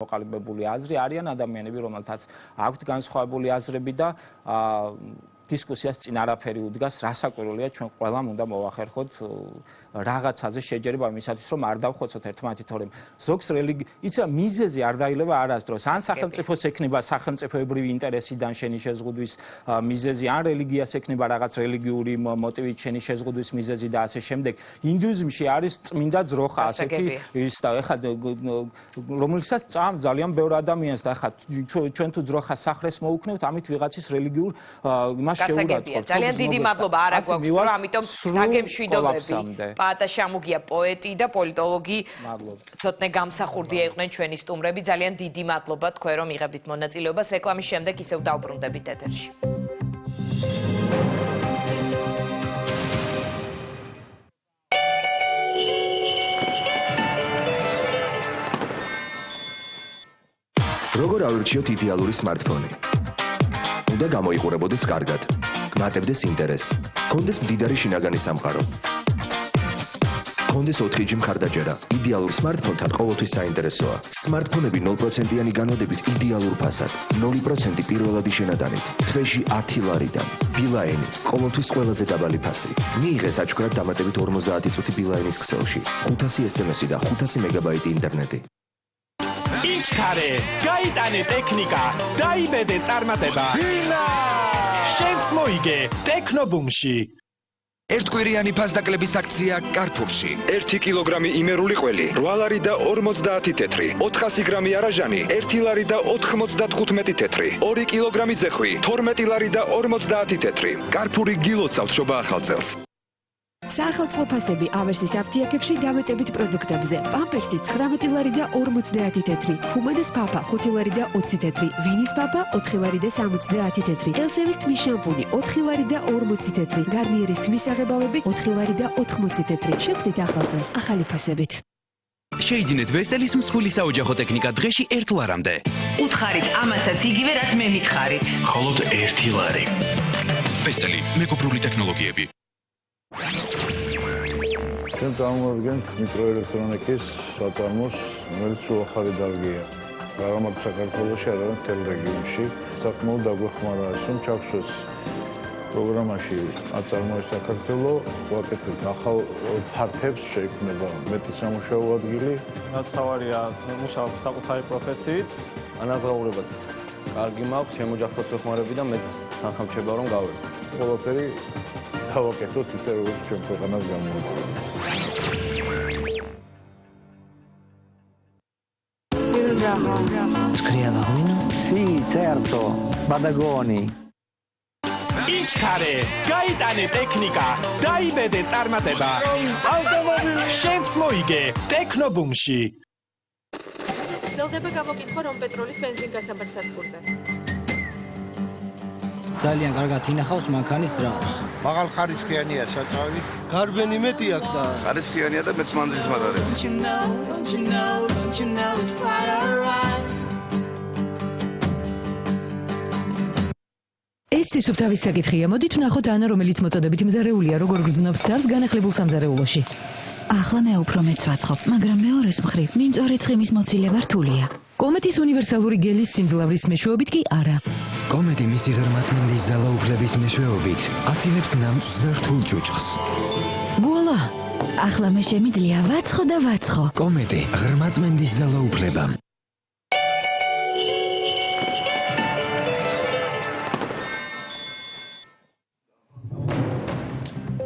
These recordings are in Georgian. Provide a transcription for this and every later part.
მოყალიბებული აზრი არიან ადამიანები, რომელთაც აქვთ განსხვავებული აზრები და დისკუსიას წინ არაფერი უდგას, რასაკვირველია ჩვენ ყველამ უნდა მოვახერხოთ რაღაცაზე შეჯერება იმისათვის რომ არ დავხოცოთ ერთმანეთი, თორემ ზოგს იცი მიზეზი არ დაილევა არასდროს, ან სახელმწიფოს ექნება სახელმწიფოებრივი ინტერესიდან შენი შეზღუდვის მიზეზი, ან რელიგიას ექნება რაღაც რელიგიური მოტივით შენი შეზღუდვის მიზეზი და ასე შემდეგ. ინდუიზმში არის წმინდა ძროხა, ასეთი ის და ეხლა რომელსაც წამს ძალიან ბევრ ადამიანს და ეხლა ჩვენ თუ ძროხას სახრეს მოუქნევთ, ამით ვიღაცის რელიგიურ იმას გასაგებია. ძალიან დიდი მადლობა არა გვაქვს, რომ ამიტომ დაგემშვიდობები. პაატა შამუგია პოეტი და პოლიტოლოგი. ცოტნე გამსახურდია იყვნენ ჩვენი სტუმრები. ძალიან დიდი მადლობა თქვენ რომ იღებდით მონაწილეობას. რეკლამის შემდეგ ისევ დავბრუნდებით ეთერში. როგორ ავირჩიოთ იდეალური სმარტფონი? უნდა გამოიყურებოდეს კარგად, გმატებდეს ინტერესს, გქონდეს მდიდარი შინაგანი სამყარო. გქონდეს 4G მხარდაჭერა, იდეალურ სმარტფონთან ყოველთვის საინტერესოა. სმარტფონები 0%-იანი განოდებით იდეალურ ფასად, 0% პირველადი შენადანით, თვეში 10 ლარიდან. ბილაენი, ყოველთვის ყველაზე დაბალი ფასი. მიიღე საჩუქრად დამატებით 50 წუთი ბილაენის ქსელში, 500 SMS-ი და 500 მეგაბაიტი ინტერნეტი. იჩქარე, გაიტანე ტექნიკა, დაიბედე წარმატება. შენც მოიგე ტექნობუმში. ერთკვირიანი ფასდაკლების აქცია Carrefour-ში. 1 კილოგრამი იმერული ყველი, 8 ლარი და 50 თეთრი, 400 გრამი არაჟანი, 1 ლარი და 95 თეთრი, 2 კილოგრამი ძეხვი, 12 ლარი და 50 თეთრი. Carrefour-ი გილოცავთ შობა ახალ წელს. საახალწლო ფასები ავერსის აფთიაქებში დამეტებით პროდუქტებზე. პამპერსი 19 ლარი და 50 თეთრი, ფუმადეს პაპა 5 ლარი და 20 თეთრი, ვინის პაპა 4 ლარი და 70 თეთრი, ელსევის თმის შამპუნი 4 ლარი და 40 თეთრი, გარნიერის თმის აღებავები 4 ლარი და 80 თეთრი. შევხვდით ახალ წელს ახალი ფასებით. შეიძინეთ ვესტელის მსხვილი საოჯახო ტექნიკა დღეში 1 ლარამდე. უთხარით ამასაც იგივე რაც მე მითხარით. მხოლოდ 1 ლარი. ვესტელი, მეგობრული ტექნოლოგიები. ჩვენ წარმოვიდგენთ მიკროელექტრონიკის საწარმოს, რომელიც უახალი დარგია. არა მარტო საქართველოში, არამედ მთელ რეგიონში. საკმაოდ დაგვეხმარა ის, რომ ჩავშვეს პროგრამაში აწარმოეს საქართველო, ვაკეთებთ ახალ ფართებს, შეიქმნება მეტი სამუშაო ადგილი. ნაცავარია მუშაობ საკუთარი პროფესიით, ანაზღაურებაც კარგი მაქვს, შემოჯახდოს ვეხმარები და მეც თანხამჩება რომ გავერთ. ყველაფერი დავაკეთოთ ისე, როგორც ჩვენ ქვეყანას გამოუცხადოთ. Scrivano? Sì, certo, Badagoni. იჩქარე, გაიტანე ტექნიკა, დაიბედე წარმატება. შენც მოიგე ტექნობუმში. გრძელდება გამოკითხვა რომ პეტროლის ბენზინგასამართ სადგურზე. ძალიან კარგად ინახავს მანქანის ძრავს. მაღალ ხარისხიანია საწავი. გარბენი მეტი აქვს და ხარისხიანია და მეც მანძილის მადარია. ეს სისუფთავის საკითხია. მოდით ვნახოთ ანა, რომელიც მოწოდებით მზარეულია, როგორ გრძნობს თავს განახლებულ სამზარეულოში. ახლა მე უფრო მეც ვაცხობ, მაგრამ მეორეს მხრივ, მიმწვარი ცხიმის მოცილება რთულია. კომეტის უნივერსალური გელის სიმძლავრის მეშვეობით კი არა. კომეტი მისი ღრმაწმინდის ძალაუფლების მეშვეობით აცილებს ნამწვს და რთულ ჭუჭხს. ვუალა! ახლა მე შემიძლია ვაცხო და ვაცხო. კომეტი ღრმაწმინდის ძალაუფლება.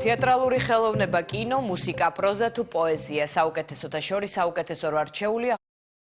თეატრალური ხელოვნება, კინო, მუსიკა, პროზა თუ პოეზია, საუკეთესოთა შორის საუკეთესო რჩეულია